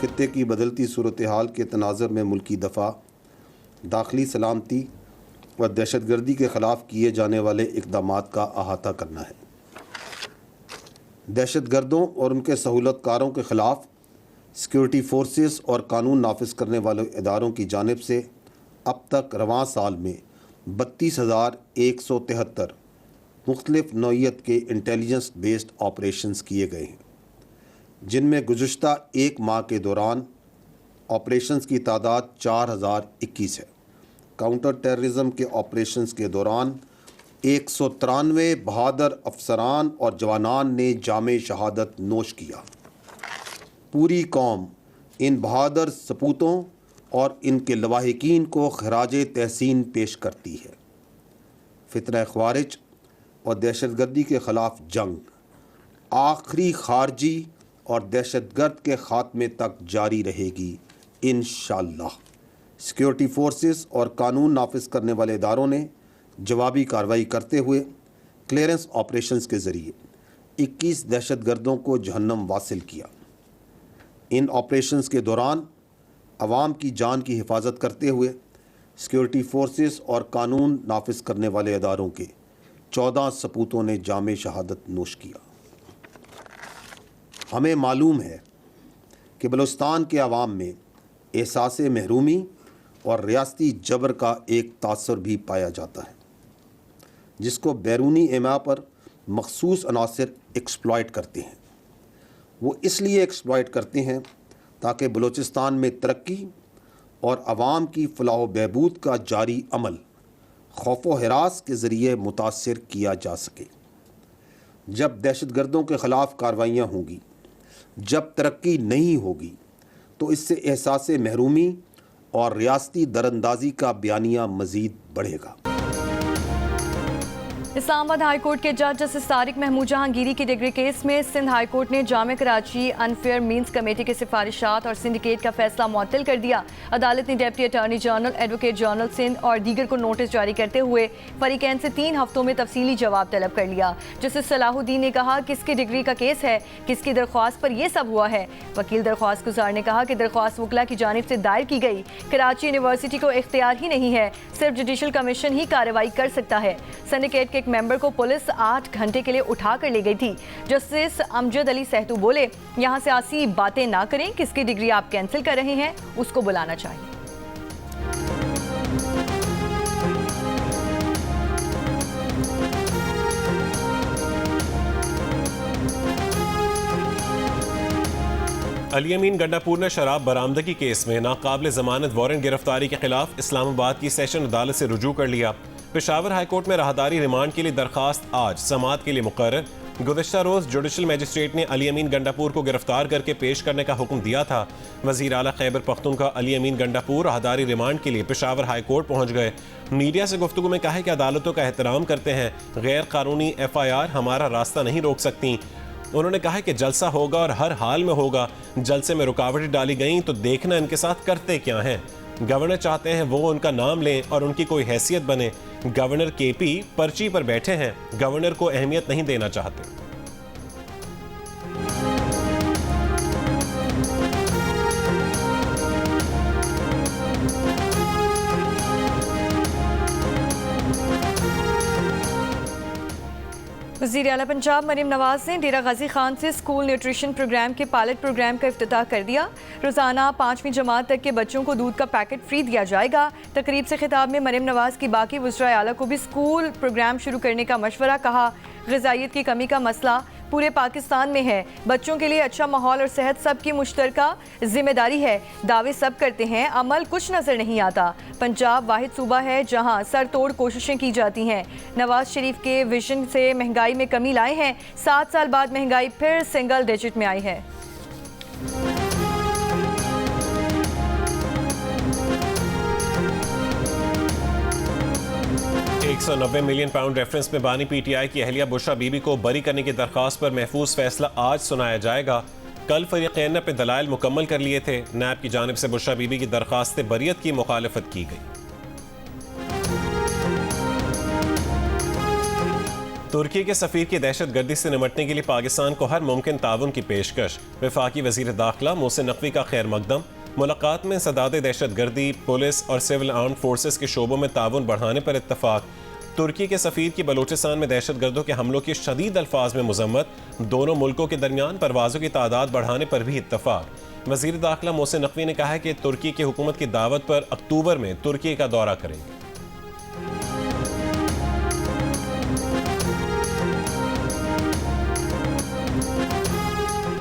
खित्ते की बदलती सूरत हाल के तनाज़ुर में मुल्की दफ़ा, दाखिली सलामती व दहशतगर्दी के ख़िलाफ़ किए जाने वाले इक़दामात का अहाता करना है। दहशतगर्दों और उनके सहूलतकारों के ख़िलाफ़ सिक्योरिटी फोर्सेस और कानून नाफिज करने वाले इदारों की जानिब से अब तक रवां साल में 32,173 मुख्तलिफ़ नौइयत के इंटेलिजेंस बेस्ड ऑपरेशंस किए गए हैं, जिनमें गुज़श्ता एक माह के दौरान ऑपरेशंस की तादाद 4,021 है। काउंटर टेररिज्म के ऑपरेशंस के दौरान 193 बहादुर अफसरान और जवानान ने जामे शहादत नोश किया। पूरी कौम इन बहादुर सपूतों और इनके लवाहिकीन को खराज तहसीन पेश करती है। फितना ख्वारिज और दहशतगर्दी के ख़िलाफ़ जंग आखिरी खारजी और दहशतगर्द के ख़ात्मे तक जारी रहेगी इंशाअल्लाह। सिक्योरिटी फोर्सेस और कानून नाफिज करने वाले इदारों ने जवाबी कार्रवाई करते हुए क्लियरेंस ऑपरेशंस के ज़रिए 21 दहशतगर्दों को जहन्नम वासिल किया। इन ऑपरेशंस के दौरान अवाम की जान की हिफाजत करते हुए सिक्योरिटी फोर्सेस और कानून नाफिज करने वाले इदारों के 14 सपूतों ने जामे शहादत नोश किया। हमें मालूम है कि बलूचिस्तान के अवाम में एहसास महरूमी और रियासती जबर का एक तासर भी पाया जाता है, जिसको बैरूनी एमा पर मखसूस अनासर एक्सप्लॉयट करते हैं। वो इसलिए एक्सप्लॉयट करते हैं ताकि बलूचिस्तान में तरक्की और अवाम की फलाह बहबूद का जारी अमल खौफ व हिरास के ज़रिए मुतासर किया जा सके। जब दहशतगर्दों के ख़िलाफ़ कार्रवाइयाँ होंगी, जब तरक्की नहीं होगी, तो इससे एहसास महरूमी और रियासती दरअंदाजी का बयानिया मज़ीद बढ़ेगा। इस्लामाबाद हाई कोर्ट के जज जस्टिस तारिक महमूद जहांगीरी की डिग्री केस में सिंध हाई कोर्ट ने जामे कराची अनफेयर मीन्स कमेटी की सिफारिशात और सिंडिकेट का फैसला मुअत्तल कर दिया। अदालत ने deputy attorney general, advocate general Sindh और दीगर को नोटिस जारी करते हुए फरीकैन से 3 हफ्तों में तफसीली जवाब तलब कर लिया। जस्टिस सलाहुद्दीन ने कहा, किसकी डिग्री का केस है, किसकी दरख्वास्त पर यह सब हुआ है। वकील दरख्वास्त गुजार ने कहा कि दरख्वास्त वकला की जानिब से दायर की गई। कराची यूनिवर्सिटी को इख्तियार ही नहीं है, सिर्फ जुडिशल कमीशन ही कार्रवाई कर सकता है। सिंडिकेट के एक मेंबर को पुलिस 8 घंटे के लिए उठा कर ले गई थी। जस्टिस अमजद अली सहतू बोले, यहां सियासी बातें ना करें, किसकी डिग्री आप कैंसिल कर रहे हैं उसको बुलाना चाहिए। अली अमीन गंडापुर ने शराब बरामदगी केस में नाकाबिल जमानत वारंट गिरफ्तारी के खिलाफ इस्लामाबाद की सेशन अदालत से रुजू कर लिया। पेशावर हाई कोर्ट में राहदारी रिमांड के लिए दरखास्त आज समाअत के लिए मुकर्रर। गुज़िश्ता रोज़ जुडिशल मजिस्ट्रेट ने अली अमीन गंडापुर को गिरफ्तार करके पेश करने का हुक्म दिया था। वज़ीर आला खैबर पख्तूनख्वा अली अमीन गंडापुर राहदारी रिमांड के लिए पेशावर हाई कोर्ट पहुँच गए। मीडिया से गुफ्तगू में कहा कि अदालतों का एहतराम करते हैं, गैर कानूनी FIR हमारा रास्ता नहीं रोक सकती। उन्होंने कहा कि जलसा होगा और हर हाल में होगा। जलसे में रुकावटें डाली गई तो देखना इनके साथ करते क्या हैं। गवर्नर चाहते हैं वो उनका नाम लें और उनकी कोई हैसियत बने। गवर्नर KP पर्ची पर बैठे हैं, गवर्नर को अहमियत नहीं देना चाहते। वज़ीर आला पंजाब मरीम नवाज ने डेरा गाजी खान से स्कूल न्यूट्रिशन प्रोग्राम के पायलट प्रोग्राम का इफ्तिताह कर दिया। रोज़ाना 5वीं जमात तक के बच्चों को दूध का पैकेट फ्री दिया जाएगा। तकरीब से खिताब में मरीम नवाज की बाकी वज़राए आला को भी स्कूल प्रोग्राम शुरू करने का मशवरा कहा। ग़िज़ाइयत की कमी का मसला पूरे पाकिस्तान में है। बच्चों के लिए अच्छा माहौल और सेहत सबकी मुश्तरका जिम्मेदारी है। दावे सब करते हैं, अमल कुछ नज़र नहीं आता। पंजाब वाहिद सूबा है जहां सर तोड़ कोशिशें की जाती हैं। नवाज शरीफ के विजन से महंगाई में कमी लाए हैं। 7 साल बाद महंगाई फिर सिंगल डिजिट में आई है। 190 मिलियन पाउंड रेफरेंस में बानी PTI की अहलिया बुशरा बीबी को बरी करने की दरख्वास्त पर महफूज फैसला आज सुनाया जाएगा। कल फरीक़ैन ने अपने दलाइल मुकम्मल कर लिए थे। नैब की जानिब से बुशरा बीबी की दरख्वास्त बरियत की मुखालफत की गई। तुर्की के सफीर की दहशत गर्दी से निमटने के लिए पाकिस्तान को हर मुमकिन ताउन की पेशकश। वफाकी वजीर दाखिला मोहसिन नकवी का खैर मकदम। मुलाकात में सदाद दहशत गर्दी, पुलिस और सिविल आर्म्ड फोर्सेस के शोबों में ताउन बढ़ाने पर इत्तफाक। तुर्की के सफीर की बलूचिस्तान में दहशत गर्दों के हमलों की शदीद अल्फाज में मजम्मत। दोनों मुल्कों के दरमियान परवाजों की तादाद बढ़ाने पर भी इत्तफाक। वजीर दाखिला मोहसिन नकवी ने कहा है कि तुर्की की हुकूमत की दावत पर अक्टूबर में तुर्की का दौरा करेंगे।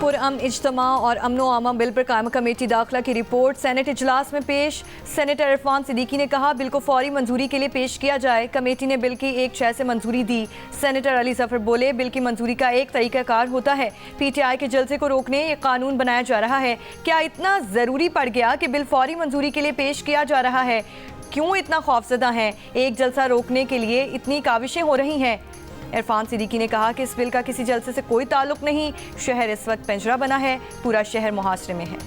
पुरअमन इज्तिमा और अमनो आमा बिल पर कायम कमेटी दाखिला की रिपोर्ट सेनेट इजलास में पेश। सेनेटर इरफान सिद्दीकी ने कहा बिल को फौरी मंजूरी के लिए पेश किया जाए। कमेटी ने बिल की 1/6 से मंजूरी दी। सेनेटर अली जफर बोले बिल की मंजूरी का एक तरीकाकार होता है। PTI के जलसे को रोकने ये कानून बनाया जा रहा है। क्या इतना ज़रूरी पड़ गया कि बिल फौरी मंजूरी के लिए पेश किया जा रहा है? क्यों इतना खौफजदा है? एक जलसा रोकने के लिए इतनी काविशें हो रही हैं। इरफान सिद्दीकी ने कहा कि इस बिल का किसी जलसे से कोई ताल्लुक नहीं। शहर इस वक्त पिंजरा बना है, पूरा शहर मुहासरे में है।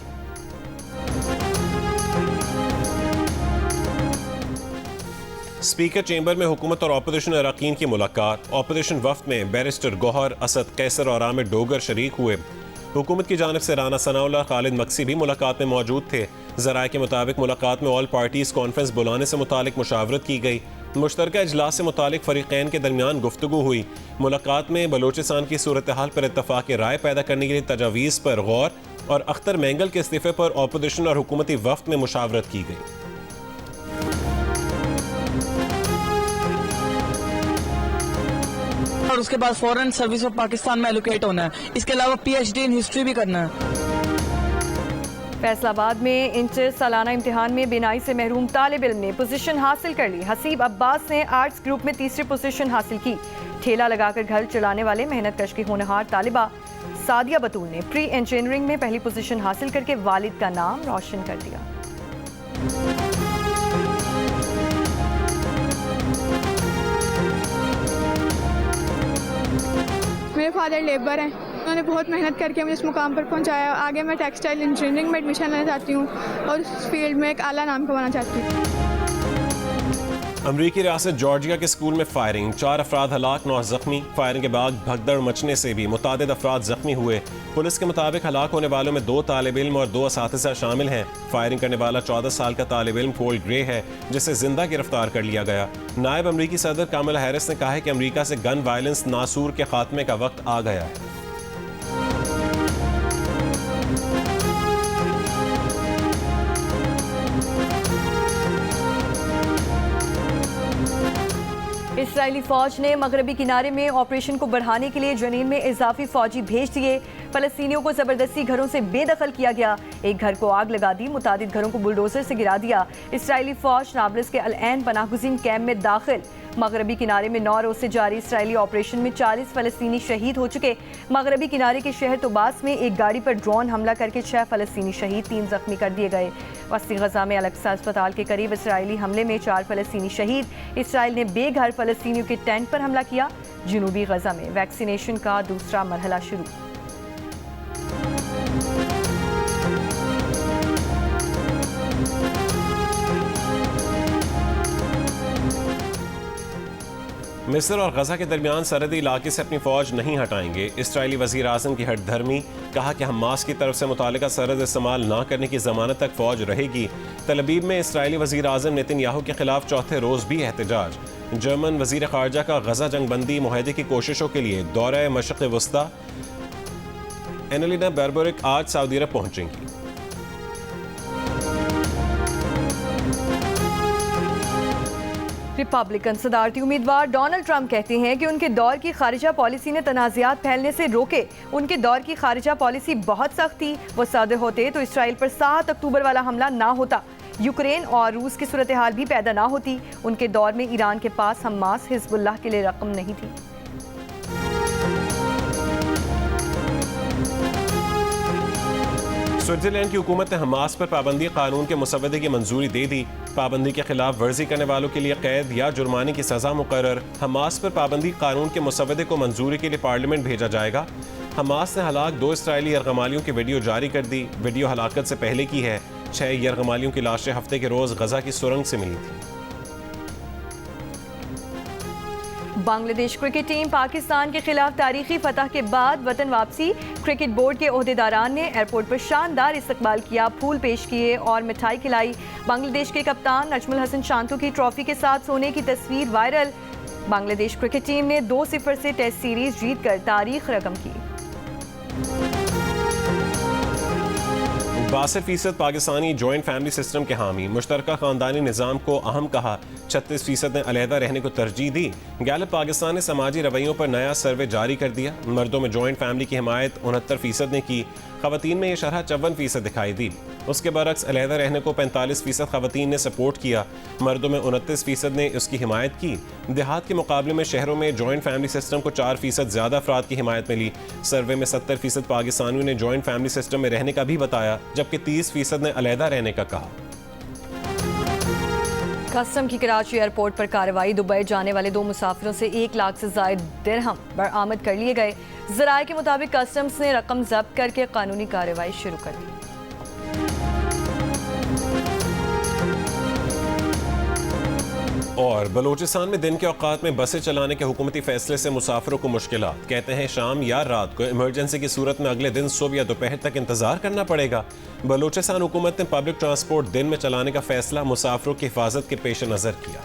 स्पीकर चेंबर में हुकूमत और अपोजिशन अरकान की मुलाकात। अपोजिशन वफ्द में बैरिस्टर गौहर, असद कैसर और आमिर डोगर शरीक हुए। हुकूमत की जानिब से राना सनाउल्लाह, खालिद मक्सी भी मुलाकात में मौजूद थे। ज़राए के मुताबिक मुलाकात में ऑल पार्टीज़ कॉन्फ्रेंस बुलाने से मुतालिक मुशावरत की गई। मुश्तरका इजलास से मुतालिक फरीक़ैन के दरमियान गुफ्तगू हुई। मुलाकात में बलोचिस्तान की सूरत हाल पर इत्तफाक राय पैदा करने के लिए तजावीज़ पर गौर और अख्तर मैंगल के इस्तीफ़े पर अपोजिशन और हुकूमती वफ्द में मुशावरत की गई। और उसके बाद फॉरेन सर्विस ऑफ पाकिस्तान में एलोकेट होना है। इसके अलावा PhD इन हिस्ट्री भी करना है। फैसलाबाद में इंटर सालाना इम्तिहान में बिनाई से महरूम तालिब इल्म ने पोजीशन हासिल कर ली। हसीब अब्बास ने आर्ट्स ग्रुप में तीसरी पोजीशन हासिल की। ठेला लगाकर घर चलाने वाले मेहनत कश की होनहार तालिबा सादिया बतूल ने प्री इंजीनियरिंग में पहली पोजीशन हासिल करके वालिद का नाम रोशन कर दिया। मेरे फादर लेबर हैं, उन्होंने बहुत मेहनत करके मुझे इस मुकाम पर पहुंचाया। आगे मैं टेक्सटाइल इंजीनियरिंग में एडमिशन लेना चाहती हूँ और उस फील्ड में एक आला नाम कमाना चाहती हूँ। अमरीकी रियासत जॉर्जिया के स्कूल में फायरिंग, 4 अफराद हलाक, 9 जख्मी। फायरिंग के बाद भगदड़ मचने से भी मुतादिद अफराद जख्मी हुए। पुलिस के मुताबिक हलाक होने वालों में 2 तालिब इल्म और 2 असातिज़ा शामिल हैं। फायरिंग करने वाला 14 साल का तालिब इल्म कोल ग्रे है, जिसे जिंदा गिरफ्तार कर लिया गया। नायब अमरीकी सदर कामला हैरिस ने कहा है कि अमरीका से गन वायलेंस नासूर के खात्मे का वक्त आ गया है। इसराइली फौज ने मगरबी किनारे में ऑपरेशन को बढ़ाने के लिए जनीन में इजाफी फौजी भेज दिए। फलस्तीनियों को जबरदस्ती घरों से बेदखल किया गया। एक घर को आग लगा दी, मुतादिद घरों को बुलडोजर से गिरा दिया। इसराइली फौज नाब्लस के अल-ऐन पनाहगुज़ीन कैंप में दाखिल। मगरबी किनारे में 9 रोज से जारी इसराइली ऑपरेशन में 40 फलस्तीनी शहीद हो चुके। मगरबी किनारे के शहर तोबास में एक गाड़ी पर ड्रोन हमला करके 6 फलस्तीनी शहीद, 3 जख्मी कर दिए गए। वस्ती गजा में अल-अक्सा अस्पताल के करीब इसराइली हमले में 4 फलस्तीनी शहीद। इसराइल ने बेघर फलस्तीनियों के टेंट पर हमला किया। जनूबी गजा में वैक्सीनेशन का दूसरा मरहला शुरू। मिस्र और गजा के दरमियान सरहदी इलाके से अपनी फौज नहीं हटाएंगे। इसराइली वजीर आज़म की हटधर्मी, कहा कि हमास की तरफ से मुतालिका सरहद इस्तेमाल न करने की जमानत तक फौज रहेगी। तल अवीव में इसराइली वजीर आज़म नेतन्याहू के खिलाफ चौथे रोज भी एहतजाज। जर्मन वजीर खारजा का गजा जंगबंदी मुआहदे की कोशिशों के लिए दौरा मशक़ वस्ता। एनालिना बेरबोरिक आज सऊदी अरब पहुंचेंगी। रिपब्लिकन सदारती उम्मीदवार डोनाल्ड ट्रंप कहते हैं कि उनके दौर की खारिजा पॉलिसी ने तनाज़ात फैलने से रोके। उनके दौर की खारिजा पॉलिसी बहुत सख्त थी। वो सादे होते तो इसराइल पर 7 अक्टूबर वाला हमला ना होता, यूक्रेन और रूस की सूरत हाल भी पैदा ना होती। उनके दौर में ईरान के पास हमास, हिजबुल्लाह के लिए रकम नहीं थी। स्विट्जरलैंड की हुकूमत ने हमास पर पाबंदी कानून के मुसवदे की मंजूरी दे दी। पाबंदी के खिलाफ वर्जी करने वालों के लिए कैद या जुर्माने की सजा मुकर्रर। हमास पर पाबंदी कानून के मुसवदे को मंजूरी के लिए पार्लियामेंट भेजा जाएगा। हमास ने हलाक 2 इसराइली यरगमालियों की वीडियो जारी कर दी। वीडियो हलाकत से पहले की है। 6 यरगमालियों की लाशें हफ्ते के रोज गजा की सुरंग से मिली थी। बांग्लादेश क्रिकेट टीम पाकिस्तान के खिलाफ तारीखी फतह के बाद वतन वापसी। क्रिकेट बोर्ड के ओहदेदारान ने एयरपोर्ट पर शानदार इस्तकबाल किया, फूल पेश किए और मिठाई खिलाई। बांग्लादेश के कप्तान नजमुल हसन शांतु की ट्रॉफी के साथ सोने की तस्वीर वायरल। बांग्लादेश क्रिकेट टीम ने 2-0 से टेस्ट सीरीज जीतकर तारीख रकम की। 62% पाकिस्तानी जॉइंट फैमिली सिस्टम के हामी, मुश्तरका खानदानी निज़ाम को अहम कहा। 36% ने अलहदा रहने को तरजीह दी। गैलप पाकिस्तान ने समाजी रवैयों पर नया सर्वे जारी कर दिया। मर्दों में जॉइंट फैमिली की हिमायत 69% ने की, खवातीन में यह शरह 54% दिखाई दी। उसके बरक्स अलहदा रहने को 45% खवातीन ने सपोर्ट किया, मर्दों में 29% ने उसकी हिमायत की। देहात के मुकाबले में शहरों में जॉइंट फैमिली सिस्टम को 4% ज़्यादा अफराद की हिमायत मिली। सर्वे में 70% पाकिस्तानियों ने जॉइंट फैमिली सिस्टम में रहने का भी बताया, जबकि 30% ने अलहदा रहने का कहा। कस्टम की कराची एयरपोर्ट पर कार्रवाई। दुबई जाने वाले 2 मुसाफिरों से 1 लाख से ज़ायद दिरहम बरामद कर लिए गए। ज़राए के मुताबिक कस्टम्स ने रकम जब्त करके कानूनी कार्रवाई शुरू कर दी। और बलूचिस्तान में दिन के औकात में बसें चलाने के हुकूमती फैसले से मुसाफिरों को मुश्किलात। कहते हैं शाम या रात को इमरजेंसी की सूरत में अगले दिन सुबह या दोपहर तक इंतजार करना पड़ेगा। बलूचिस्तान हुकूमत ने पब्लिक ट्रांसपोर्ट दिन में चलाने का फैसला मुसाफिरों की हिफाजत के पेश नज़र किया।